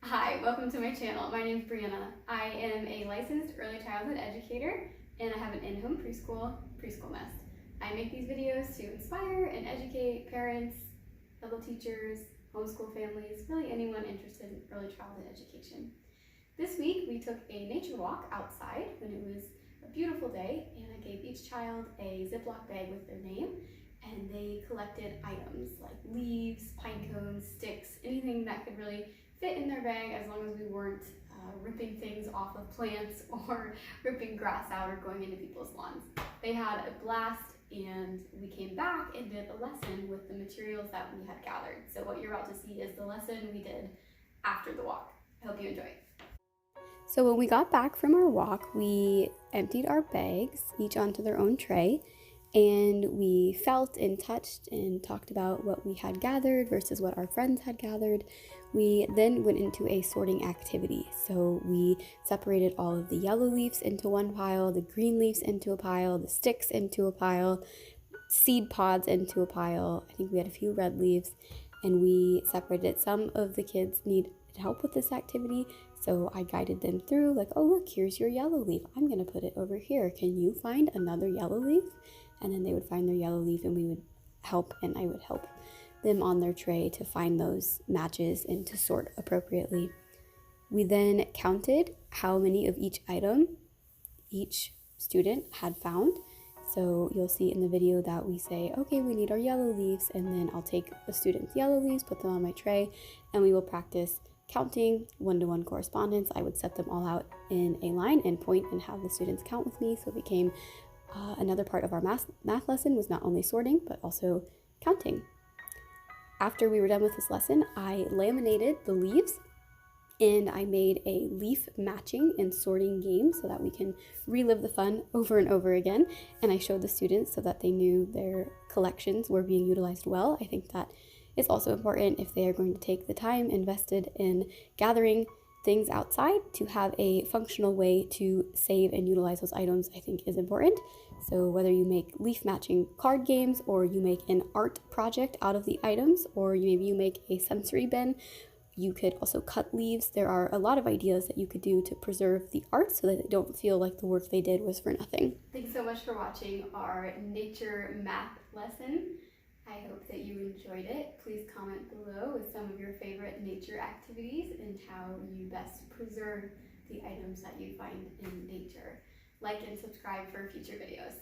Hi, welcome to my channel. My name is Brianna. I am a licensed early childhood educator and I have an in-home preschool nest. I make these videos to inspire and educate parents, fellow teachers, homeschool families, really anyone interested in early childhood education. This week we took a nature walk outside when it was a beautiful day, and I gave each child a Ziploc bag with their name, and they collected items like leaves, pine cones, sticks, anything that could really fit in their bag as long as we weren't ripping things off of plants or ripping grass out or going into people's lawns. They had a blast, and we came back and did a lesson with the materials that we had gathered. So what you're about to see is the lesson we did after the walk. I hope you enjoy it. So when we got back from our walk, we emptied our bags, each onto their own tray, and we felt and touched and talked about what we had gathered versus what our friends had gathered. We then went into a sorting activity. So we separated all of the yellow leaves into one pile, the green leaves into a pile, the sticks into a pile, seed pods into a pile. I think we had a few red leaves, and we separated. Some of the kids needed help with this activity, so I guided them through, like, oh look, here's your yellow leaf. I'm gonna put it over here. Can you find another yellow leaf? And then they would find their yellow leaf, and we would help, and I would help them on their tray to find those matches and to sort appropriately. We then counted how many of each item each student had found. So you'll see in the video that we say, okay, we need our yellow leaves, and then I'll take the student's yellow leaves, put them on my tray, and we will practice counting, one-to-one correspondence. I would set them all out in a line and point and have the students count with me. So it became another part of our math lesson was not only sorting, but also counting. After we were done with this lesson, I laminated the leaves, and I made a leaf matching and sorting game so that we can relive the fun over and over again. And I showed the students so that they knew their collections were being utilized well. I think that is also important if they are going to take the time invested in gathering things outside to have a functional way to save and utilize those items, I think is important. So whether you make leaf matching card games, or you make an art project out of the items, or maybe you make a sensory bin, you could also cut leaves. There are a lot of ideas that you could do to preserve the art so that they don't feel like the work they did was for nothing. Thanks so much for watching our nature math lesson. I hope that you enjoyed it. Please comment below with some of your favorite nature activities and how you best preserve the items that you find in nature. Like and subscribe for future videos.